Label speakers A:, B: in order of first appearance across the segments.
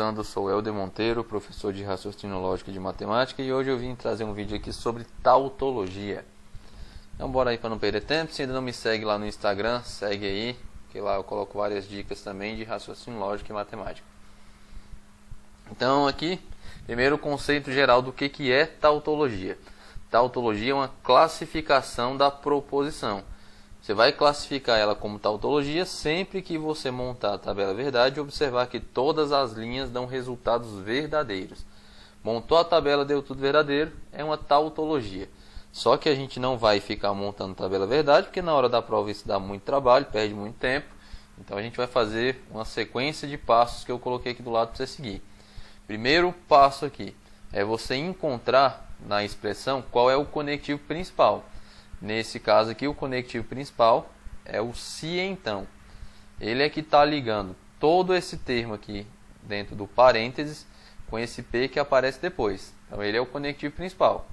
A: conversando, sou Helder Monteiro, professor de raciocínio lógico e de matemática, e hoje eu vim trazer um vídeo aqui sobre tautologia. Então bora aí para não perder tempo. Se ainda não me segue lá no Instagram, segue aí, que lá eu coloco várias dicas também de raciocínio lógico e matemática. Então aqui, primeiro o conceito geral do que é tautologia. Tautologia é uma classificação da proposição. Você vai classificar ela como tautologia sempre que você montar a tabela verdade e observar que todas as linhas dão resultados verdadeiros. Montou a tabela, deu tudo verdadeiro, é uma tautologia. Só que a gente não vai ficar montando tabela verdade, porque na hora da prova isso dá muito trabalho, perde muito tempo. Então a gente vai fazer uma sequência de passos que eu coloquei aqui do lado para você seguir. Primeiro passo aqui é você encontrar na expressão qual é o conectivo principal. Nesse caso aqui, o conectivo principal é o se então. Ele é que está ligando todo esse termo aqui dentro do parênteses com esse P que aparece depois. Então, ele é o conectivo principal.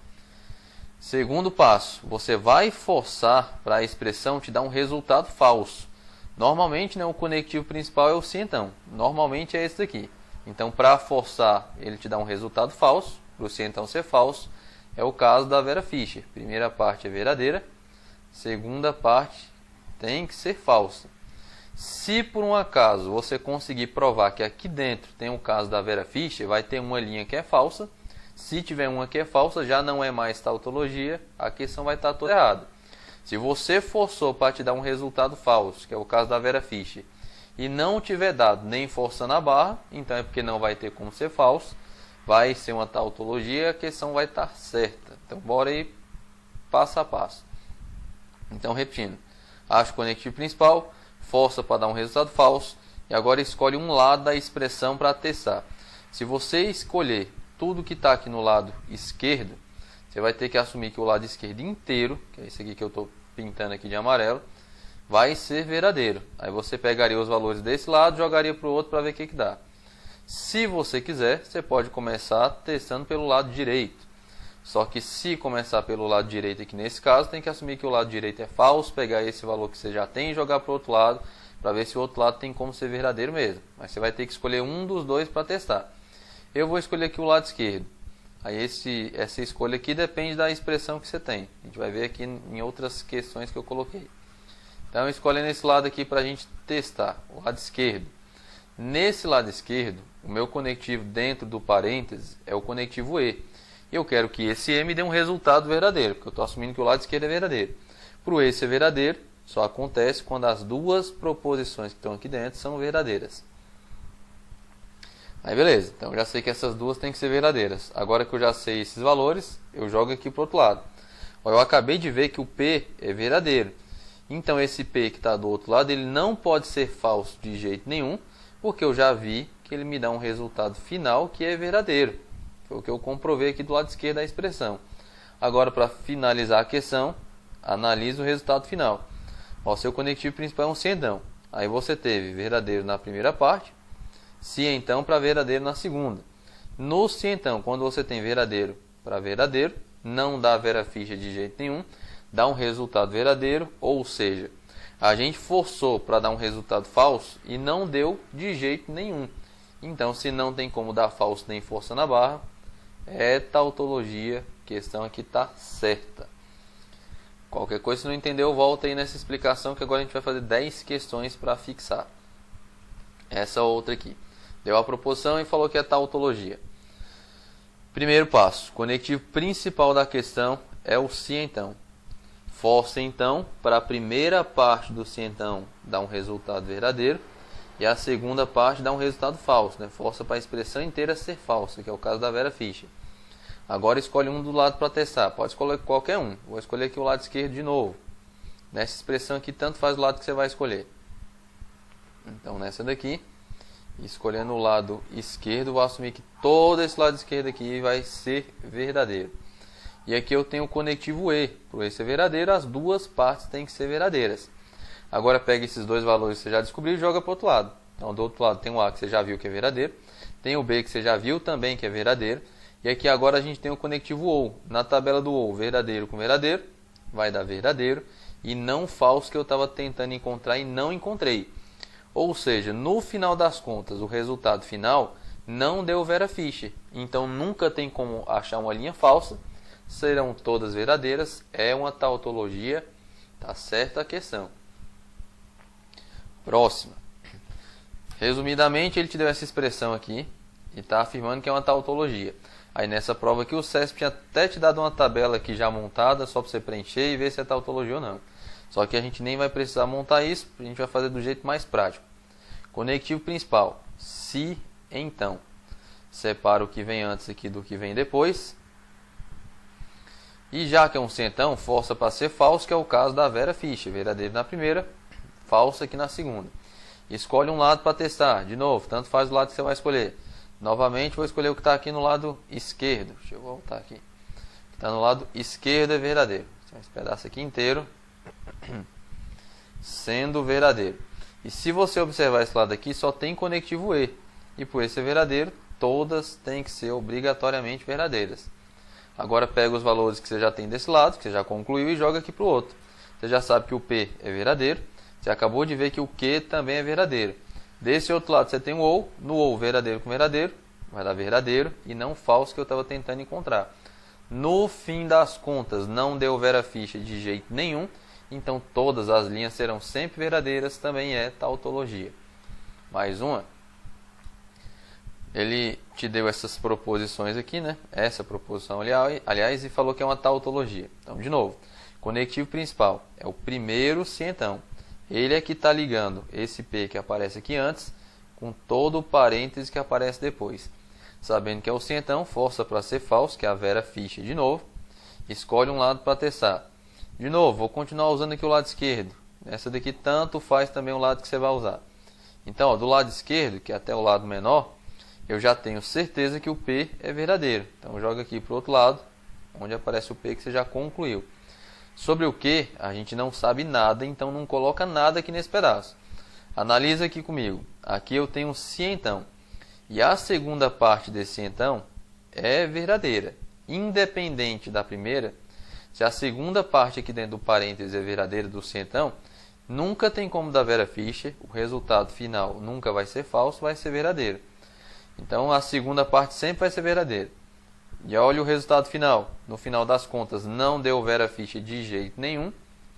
A: Segundo passo, você vai forçar para a expressão te dar um resultado falso. Normalmente, né, o conectivo principal é o se então. Normalmente é esse daqui. Então, para forçar ele te dar um resultado falso, para o se então ser falso, é o caso da Vera Fischer. Primeira parte é verdadeira, segunda parte tem que ser falsa. Se por um acaso você conseguir provar que aqui dentro tem o caso da Vera Fischer, vai ter uma linha que é falsa. Se tiver uma que é falsa, já não é mais tautologia, a questão vai estar toda errada. Se você forçou para te dar um resultado falso, que é o caso da Vera Fischer, e não tiver dado nem força na barra, então é porque não vai ter como ser falso. Vai ser uma tautologia, a questão vai estar certa. Então, bora aí passo a passo. Então, repetindo. Acha o conectivo principal, força para dar um resultado falso, e agora escolhe um lado da expressão para testar. Se você escolher tudo que está aqui no lado esquerdo, você vai ter que assumir que o lado esquerdo inteiro, que é esse aqui que eu estou pintando aqui de amarelo, vai ser verdadeiro. Aí você pegaria os valores desse lado e jogaria para o outro para ver o que dá. Se você quiser, você pode começar testando pelo lado direito. Só que se começar pelo lado direito aqui nesse caso, tem que assumir que o lado direito é falso, pegar esse valor que você já tem e jogar para o outro lado, para ver se o outro lado tem como ser verdadeiro mesmo. Mas você vai ter que escolher um dos dois para testar. Eu vou escolher aqui o lado esquerdo. Aí essa escolha aqui depende da expressão que você tem. A gente vai ver aqui em outras questões que eu coloquei. Então, escolhendo esse lado aqui para a gente testar, o lado esquerdo. Nesse lado esquerdo, o meu conectivo dentro do parênteses é o conectivo E. E eu quero que esse E me dê um resultado verdadeiro, porque eu estou assumindo que o lado esquerdo é verdadeiro. Para o E ser verdadeiro, só acontece quando as duas proposições que estão aqui dentro são verdadeiras. Aí beleza, então eu já sei que essas duas têm que ser verdadeiras. Agora que eu já sei esses valores, eu jogo aqui para o outro lado. Eu acabei de ver que o P é verdadeiro. Então esse P que está do outro lado, ele não pode ser falso de jeito nenhum, porque eu já vi que ele me dá um resultado final que é verdadeiro. Foi o que eu comprovei aqui do lado esquerdo da expressão. Agora, para finalizar a questão, analise o resultado final. O seu conectivo principal é um se então. Aí você teve verdadeiro na primeira parte, se então para verdadeiro na segunda. No se então, quando você tem verdadeiro para verdadeiro, não dá Vera Fischer de jeito nenhum, dá um resultado verdadeiro, ou seja, a gente forçou para dar um resultado falso e não deu de jeito nenhum. Então, se não tem como dar falso nem força na barra, é tautologia. A questão aqui está certa. Qualquer coisa, se não entendeu, volta aí nessa explicação que agora a gente vai fazer 10 questões para fixar. Essa outra aqui. Deu a proposição e falou que é tautologia. Primeiro passo. Conectivo principal da questão é o se então. Força então para a primeira parte do se então dar um resultado verdadeiro e a segunda parte dá um resultado falso, né? Força para a expressão inteira ser falsa, que é o caso da Vera Fischer. Agora escolhe um do lado para testar. Pode escolher qualquer um. Vou escolher aqui o lado esquerdo de novo. Nessa expressão aqui, tanto faz o lado que você vai escolher. Então, nessa daqui, escolhendo o lado esquerdo, vou assumir que todo esse lado esquerdo aqui vai ser verdadeiro. E aqui eu tenho o conectivo E. Para o E ser verdadeiro, as duas partes têm que ser verdadeiras. Agora pega esses dois valores que você já descobriu e joga para o outro lado. Então, do outro lado tem o A que você já viu que é verdadeiro. Tem o B que você já viu também que é verdadeiro. E aqui agora a gente tem o conectivo OU. Na tabela do OU, verdadeiro com verdadeiro, vai dar verdadeiro. E não falso que eu estava tentando encontrar e não encontrei. Ou seja, no final das contas, o resultado final não deu Vera Fischer. Então nunca tem como achar uma linha falsa. Serão todas verdadeiras. É uma tautologia. Tá certa a questão. Próxima. Resumidamente, ele te deu essa expressão aqui e está afirmando que é uma tautologia. Aí nessa prova aqui o CESP tinha até te dado uma tabela aqui já montada, só para você preencher e ver se é tautologia ou não. Só que a gente nem vai precisar montar isso, a gente vai fazer do jeito mais prático. Conectivo principal, se, então. Separa o que vem antes aqui do que vem depois. E já que é um se então, força para ser falso, que é o caso da Vera Fischer. Verdadeiro na primeira, falso aqui na segunda. Escolhe um lado para testar. De novo, tanto faz o lado que você vai escolher. Novamente, vou escolher o que está aqui no lado esquerdo. Deixa eu voltar aqui. O que está no lado esquerdo é verdadeiro. Esse pedaço aqui inteiro sendo verdadeiro. E se você observar esse lado aqui, só tem conectivo E. E por esse ser verdadeiro, todas têm que ser obrigatoriamente verdadeiras. Agora pega os valores que você já tem desse lado, que você já concluiu, e joga aqui para o outro. Você já sabe que o P é verdadeiro. Você acabou de ver que o Q também é verdadeiro. Desse outro lado você tem o OU. No OU, verdadeiro com verdadeiro, vai dar verdadeiro e não falso, que eu estava tentando encontrar. No fim das contas, não deu Vera Fischer de jeito nenhum. Então todas as linhas serão sempre verdadeiras, também é tautologia. Mais uma. Ele te deu essas proposições aqui, né? Essa proposição, aliás, e falou que é uma tautologia. Então, de novo, conectivo principal é o primeiro se então. Ele é que está ligando esse P que aparece aqui antes com todo o parêntese que aparece depois. Sabendo que é o se então, força para ser falso, que é a Vera Fischer de novo. Escolhe um lado para testar. De novo, vou continuar usando aqui o lado esquerdo. Essa daqui tanto faz também o lado que você vai usar. Então, ó, do lado esquerdo, que é até o lado menor, eu já tenho certeza que o P é verdadeiro. Então, joga aqui para o outro lado, onde aparece o P que você já concluiu. Sobre o Q, a gente não sabe nada, então não coloca nada aqui nesse pedaço. Analisa aqui comigo. Aqui eu tenho um se então. E a segunda parte desse se então é verdadeira. Independente da primeira, se a segunda parte aqui dentro do parênteses é verdadeira do se então, nunca tem como dar Vera Fischer. O resultado final nunca vai ser falso, vai ser verdadeiro. Então a segunda parte sempre vai ser verdadeira. E olha o resultado final. No final das contas, não deu Vera Fischer de jeito nenhum.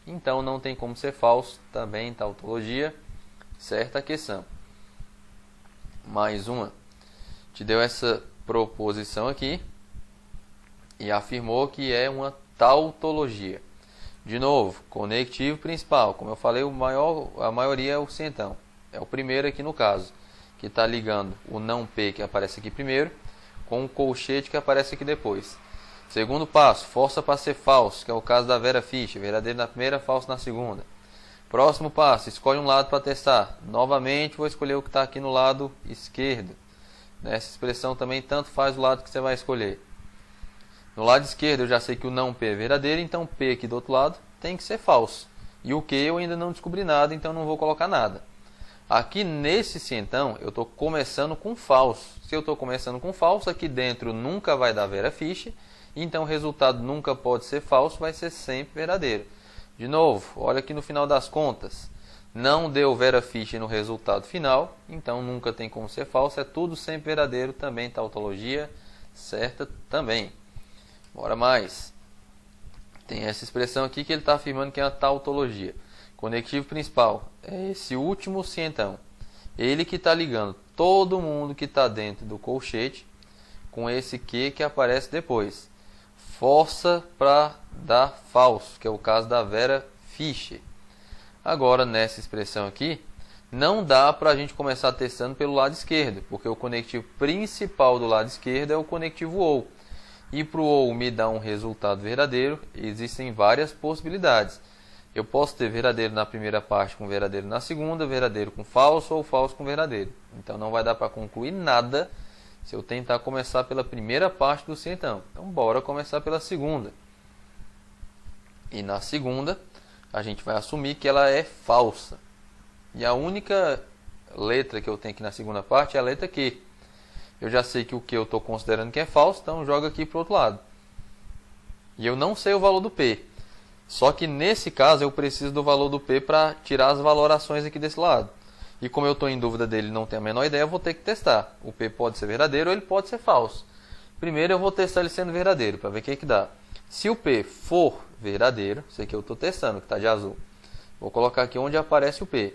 A: Então não tem como ser falso. Também tautologia. Certa questão. Mais uma. Te deu essa proposição aqui. E afirmou que é uma tautologia. De novo, conectivo principal. Como eu falei, a maioria é o se então. É o primeiro aqui no caso. Que está ligando o não P que aparece aqui primeiro com o colchete que aparece aqui depois. Segundo passo, força para ser falso, que é o caso da Vera Fischer. Verdadeiro na primeira, falso na segunda. Próximo passo, escolhe um lado para testar. Novamente, vou escolher o que está aqui no lado esquerdo. Nessa expressão também tanto faz o lado que você vai escolher. No lado esquerdo eu já sei que o não P é verdadeiro, então P aqui do outro lado tem que ser falso. E o Q eu ainda não descobri nada, então não vou colocar nada. Aqui nesse se então, eu estou começando com falso. Se eu estou começando com falso, aqui dentro nunca vai dar Vera Fischer. Então o resultado nunca pode ser falso, vai ser sempre verdadeiro. De novo, olha aqui no final das contas. Não deu Vera Fischer no resultado final, então nunca tem como ser falso. É tudo sempre verdadeiro, também tautologia certa também. Bora mais. Tem essa expressão aqui que ele está afirmando que é uma tautologia. Conectivo principal é esse último se então. Ele que está ligando todo mundo que está dentro do colchete com esse que aparece depois. Força para dar falso, que é o caso da Vera Fischer. Agora, nessa expressão aqui, não dá para a gente começar testando pelo lado esquerdo, porque o conectivo principal do lado esquerdo é o conectivo OU. E para o OU me dá um resultado verdadeiro, existem várias possibilidades. Eu posso ter verdadeiro na primeira parte com verdadeiro na segunda, verdadeiro com falso ou falso com verdadeiro. Então não vai dar para concluir nada se eu tentar começar pela primeira parte do se então. Então bora começar pela segunda. E na segunda a gente vai assumir que ela é falsa. E a única letra que eu tenho aqui na segunda parte é a letra Q. Eu já sei que o Q eu estou considerando que é falso, então joga aqui para o outro lado. E eu não sei o valor do P. Só que nesse caso eu preciso do valor do P para tirar as valorações aqui desse lado. E como eu estou em dúvida dele e não tenho a menor ideia, eu vou ter que testar. O P pode ser verdadeiro ou ele pode ser falso. Primeiro eu vou testar ele sendo verdadeiro, para ver o que dá. Se o P for verdadeiro, isso aqui eu estou testando, que está de azul. Vou colocar aqui onde aparece o P.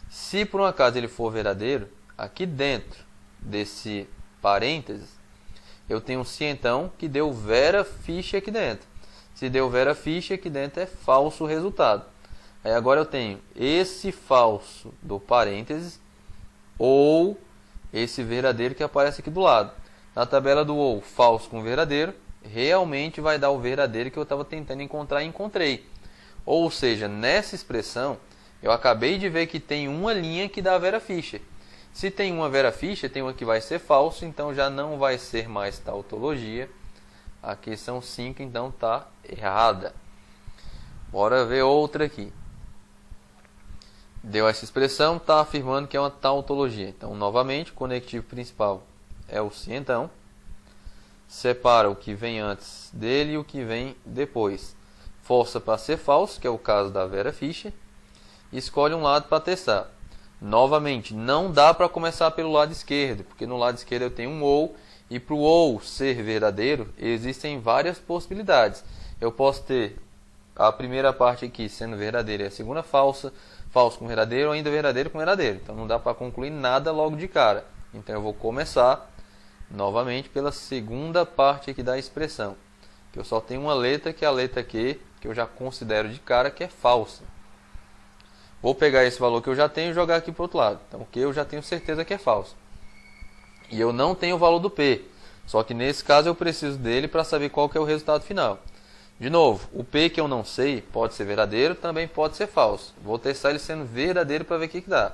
A: Se por um acaso ele for verdadeiro, aqui dentro desse parênteses, eu tenho um se então que deu Vera Fish aqui dentro. Se deu Vera Fish aqui dentro é falso o resultado. Aí agora eu tenho esse falso do parênteses ou esse verdadeiro que aparece aqui do lado. Na tabela do ou falso com verdadeiro, realmente vai dar o verdadeiro que eu estava tentando encontrar e encontrei. Ou seja, nessa expressão, eu acabei de ver que tem uma linha que dá Vera Fischer. Se tem uma Vera Fischer, tem uma que vai ser falso, então já não vai ser mais tautologia. Aqui são 5, então está errada. Bora ver outra aqui. Deu essa expressão, está afirmando que é uma tautologia. Então, novamente, o conectivo principal é o se então. Separa o que vem antes dele e o que vem depois. Força para ser falso, que é o caso da Vera Fischer. Escolhe um lado para testar. Novamente, não dá para começar pelo lado esquerdo, porque no lado esquerdo eu tenho um ou, e para o ou ser verdadeiro, existem várias possibilidades. Eu posso ter a primeira parte aqui sendo verdadeira e a segunda falsa, falso com verdadeiro ou ainda verdadeiro com verdadeiro. Então não dá para concluir nada logo de cara. Então eu vou começar novamente pela segunda parte aqui da expressão, que eu só tenho uma letra, que é a letra Q, que eu já considero de cara que é falsa. Vou pegar esse valor que eu já tenho e jogar aqui para o outro lado. Então, o Q eu já tenho certeza que é falso. E eu não tenho o valor do P. Só que nesse caso eu preciso dele para saber qual que é o resultado final. De novo, o P que eu não sei pode ser verdadeiro, também pode ser falso. Vou testar ele sendo verdadeiro para ver o que dá.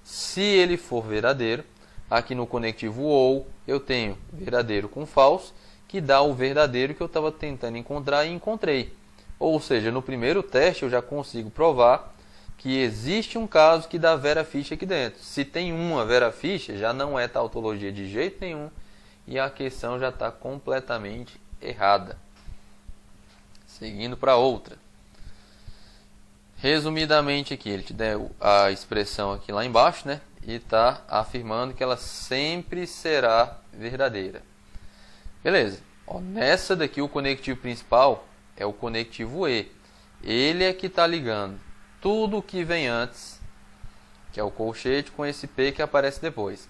A: Se ele for verdadeiro, aqui no conectivo OU eu tenho verdadeiro com falso, que dá o verdadeiro que eu estava tentando encontrar e encontrei. Ou seja, no primeiro teste eu já consigo provar que existe um caso que dá Vera Fischer aqui dentro. Se tem uma Vera Fischer, já não é tautologia de jeito nenhum e a questão já está completamente errada. Seguindo para outra. Resumidamente aqui, ele te deu a expressão aqui lá embaixo, né? E está afirmando que ela sempre será verdadeira. Beleza. Ó, nessa daqui o conectivo principal é o conectivo E. Ele é que está ligando tudo o que vem antes, que é o colchete, com esse P que aparece depois.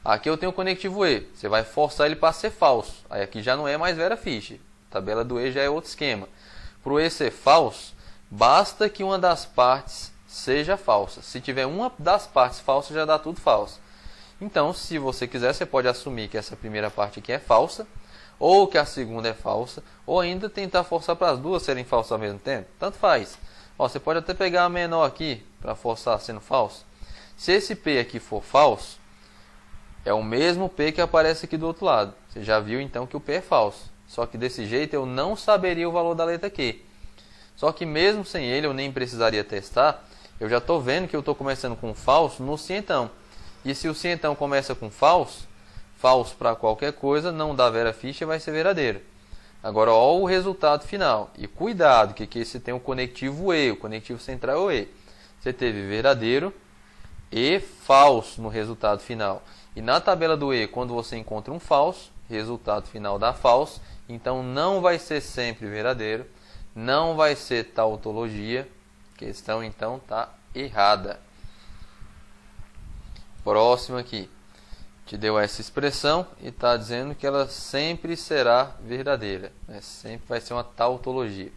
A: Aqui eu tenho o conectivo E. Você vai forçar ele para ser falso. Aí aqui já não é mais Vera Fischer. A tabela do E já é outro esquema. Para o E ser falso, basta que uma das partes seja falsa. Se tiver uma das partes falsa, já dá tudo falso. Então, se você quiser, você pode assumir que essa primeira parte aqui é falsa, ou que a segunda é falsa, ou ainda tentar forçar para as duas serem falsas ao mesmo tempo. Tanto faz. Ó, você pode até pegar a menor aqui para forçar sendo falso. Se esse P aqui for falso, é o mesmo P que aparece aqui do outro lado. Você já viu então que o P é falso. Só que desse jeito eu não saberia o valor da letra Q. Só que mesmo sem ele eu nem precisaria testar. Eu já estou vendo que eu estou começando com falso no se então. E se o se então começa com falso, falso para qualquer coisa, não dá Vera Fischer, vai ser verdadeiro. Agora, olha o resultado final. E cuidado, que aqui você tem o conectivo E, o conectivo central é o E. Você teve verdadeiro e falso no resultado final. E na tabela do E, quando você encontra um falso, resultado final dá falso. Então, não vai ser sempre verdadeiro. Não vai ser tautologia. A questão, então, está errada. Próximo aqui. Te deu essa expressão e está dizendo que ela sempre será verdadeira, né? Sempre vai ser uma tautologia.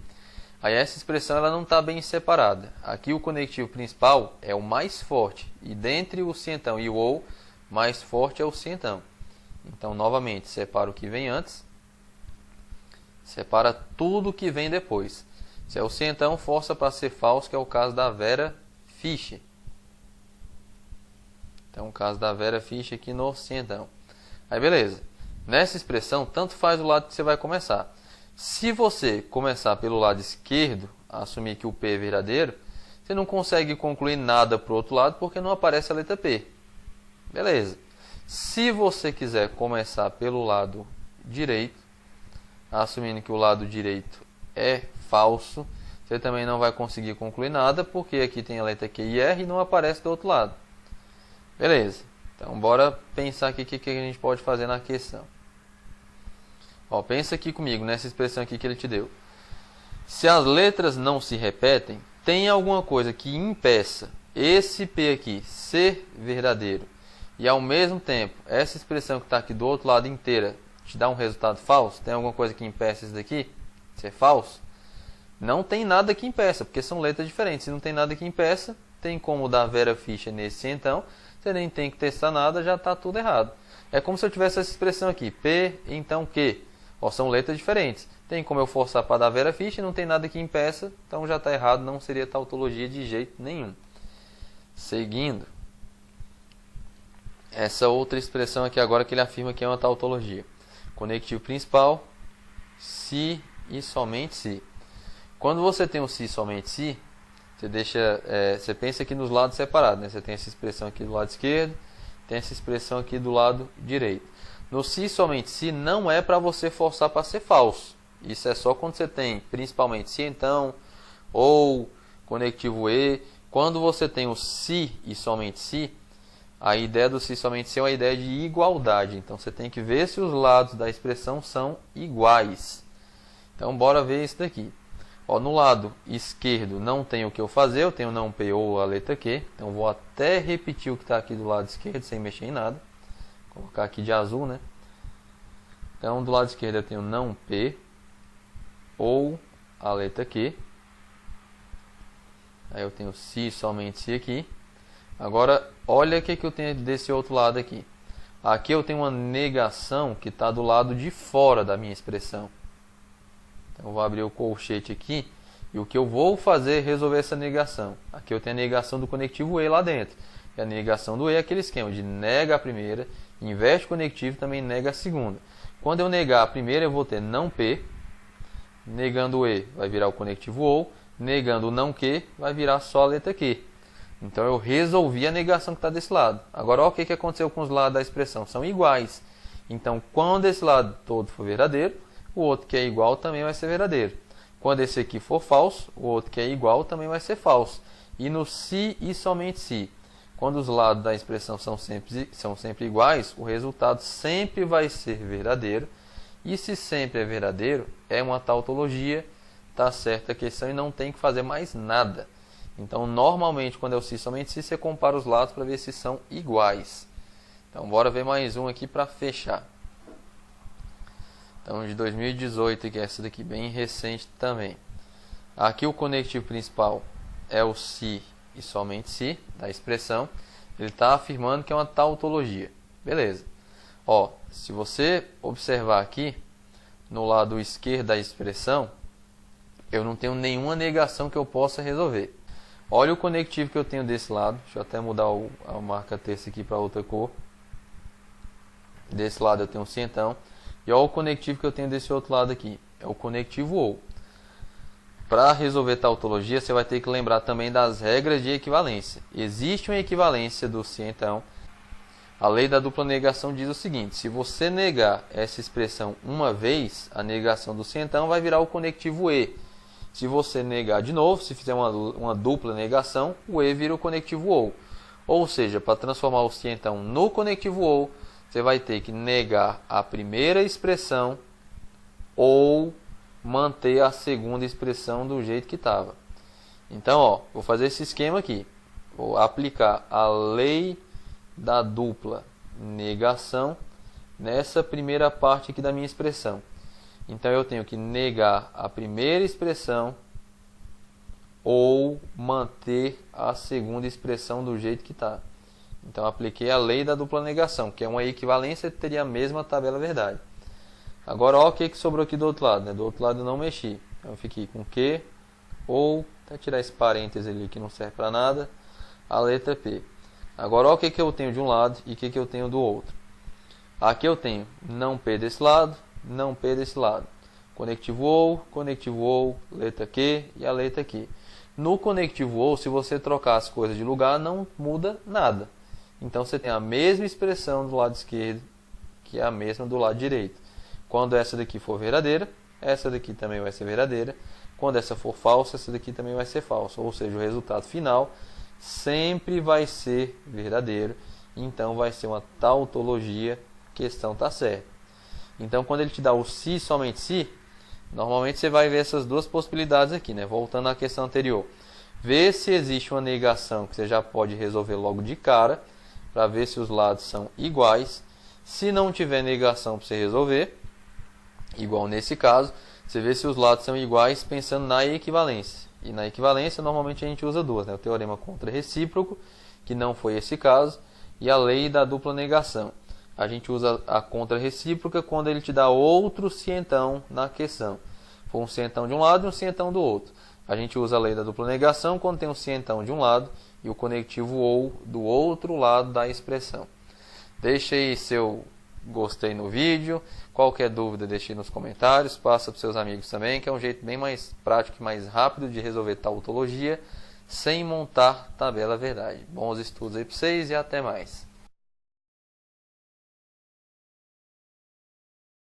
A: Aí essa expressão ela não está bem separada. Aqui o conectivo principal é o mais forte e dentre o se então e o ou, mais forte é o se então. Então novamente separa o que vem antes, separa tudo o que vem depois. Se é o se então, força para ser falso, que é o caso da Vera Fischer. Então, o caso da Vera Fischer aqui no se então. Aí, beleza. Nessa expressão, tanto faz o lado que você vai começar. Se você começar pelo lado esquerdo, assumir que o P é verdadeiro, você não consegue concluir nada para o outro lado porque não aparece a letra P. Beleza. Se você quiser começar pelo lado direito, assumindo que o lado direito é falso, você também não vai conseguir concluir nada porque aqui tem a letra Q e R e não aparece do outro lado. Beleza. Então bora pensar aqui o que a gente pode fazer na questão. Ó, pensa aqui comigo nessa expressão aqui que ele te deu. Se as letras não se repetem, tem alguma coisa que impeça esse P aqui ser verdadeiro e ao mesmo tempo essa expressão que está aqui do outro lado inteira te dá um resultado falso? Tem alguma coisa que impeça isso daqui ser falso? Não tem nada que impeça, porque são letras diferentes. Se não tem nada que impeça, tem como dar Vera Fischer nesse então. Você nem tem que testar nada, já está tudo errado. É como se eu tivesse essa expressão aqui, P, então Q. Ó, são letras diferentes. Tem como eu forçar para dar Vera Fischer, não tem nada que impeça, então já está errado, não seria tautologia de jeito nenhum. Seguindo, essa outra expressão aqui agora que ele afirma que é uma tautologia. Conectivo principal, se e somente se. Quando você tem um se e somente se, você pensa aqui nos lados separados, né? Você tem essa expressão aqui do lado esquerdo, tem essa expressão aqui do lado direito. No se e somente se não é para você forçar para ser falso. Isso é só quando você tem principalmente se então ou conectivo e. Quando você tem o se e somente se, a ideia do se e somente se é uma ideia de igualdade. Então você tem que ver se os lados da expressão são iguais. Então bora ver isso daqui. Ó, no lado esquerdo não tem o que eu fazer, eu tenho não P ou a letra Q. Então vou até repetir o que está aqui do lado esquerdo sem mexer em nada. Vou colocar aqui de azul, né? Então do lado esquerdo eu tenho não P ou a letra Q. Aí eu tenho se somente se aqui. Agora olha o que eu tenho desse outro lado aqui. Aqui eu tenho uma negação que está do lado de fora da minha expressão. Então eu vou abrir o colchete aqui. E o que eu vou fazer é resolver essa negação. Aqui eu tenho a negação do conectivo E lá dentro. E a negação do E é aquele esquema de nega a primeira, inverte o conectivo e também nega a segunda. Quando eu negar a primeira eu vou ter não P. Negando o E vai virar o conectivo OU. Negando o não Q vai virar só a letra Q. Então eu resolvi a negação que está desse lado. Agora olha o que aconteceu com os lados da expressão. São iguais. Então quando esse lado todo for verdadeiro, o outro que é igual também vai ser verdadeiro. Quando esse aqui for falso, o outro que é igual também vai ser falso. E no se e somente se, quando os lados da expressão são sempre iguais, o resultado sempre vai ser verdadeiro. E se sempre é verdadeiro, é uma tautologia, está certa a questão e não tem que fazer mais nada. Então, normalmente, quando é o se somente se, você compara os lados para ver se são iguais. Então, bora ver mais um aqui para fechar. Então, de 2018, que é essa daqui, bem recente também. Aqui o conectivo principal é o se e somente se, da expressão. Ele está afirmando que é uma tautologia. Beleza. Ó, se você observar aqui, no lado esquerdo da expressão, eu não tenho nenhuma negação que eu possa resolver. Olha o conectivo que eu tenho desse lado. Deixa eu até mudar a marca-texto aqui para outra cor. Desse lado eu tenho um se então. E olha o conectivo que eu tenho desse outro lado aqui. É o conectivo OU. Para resolver tautologia, você vai ter que lembrar também das regras de equivalência. Existe uma equivalência do se então. A lei da dupla negação diz o seguinte: se você negar essa expressão uma vez, a negação do se então vai virar o conectivo E. Se você negar de novo, se fizer uma dupla negação, o E vira o conectivo OU. Ou seja, para transformar o se então no conectivo OU, você vai ter que negar a primeira expressão ou manter a segunda expressão do jeito que estava. Então, ó, vou fazer esse esquema aqui. Vou aplicar a lei da dupla negação nessa primeira parte aqui da minha expressão. Então eu tenho que negar a primeira expressão ou manter a segunda expressão do jeito que está. Então apliquei a lei da dupla negação, que é uma equivalência que teria a mesma tabela verdade. Agora olha o que sobrou aqui do outro lado, né? Do outro lado eu não mexi. Então eu fiquei com Q ou, até tirar esse parênteses ali que não serve para nada, a letra P. Agora olha o que eu tenho de um lado e o que eu tenho do outro. Aqui eu tenho não P desse lado, não P desse lado. Conectivo OU, letra Q e a letra Q. No conectivo OU, se você trocar as coisas de lugar, não muda nada. Então você tem a mesma expressão do lado esquerdo, que é a mesma do lado direito. Quando essa daqui for verdadeira, essa daqui também vai ser verdadeira. Quando essa for falsa, essa daqui também vai ser falsa. Ou seja, o resultado final sempre vai ser verdadeiro. então vai ser uma tautologia, questão está certa. Então quando ele te dá o se, somente se, normalmente você vai ver essas duas possibilidades aqui, né? Voltando à questão anterior. Ver se existe uma negação que você já pode resolver logo de cara, para ver se os lados são iguais. Se não tiver negação para você resolver, igual nesse caso, você vê se os lados são iguais pensando na equivalência. E na equivalência normalmente a gente usa duas, né? O teorema contra-recíproco, que não foi esse caso, e a lei da dupla negação. A gente usa a contra-recíproca quando ele te dá outro cientão na questão. For um cientão de um lado e um cientão do outro. A gente usa a lei da dupla negação quando tem um cientão de um lado e o conectivo ou do outro lado da expressão. Deixe aí seu gostei no vídeo. Qualquer dúvida deixe nos comentários. Passa para os seus amigos também, que é um jeito bem mais prático e mais rápido de resolver tautologia sem montar tabela verdade. Bons estudos aí para vocês e até mais.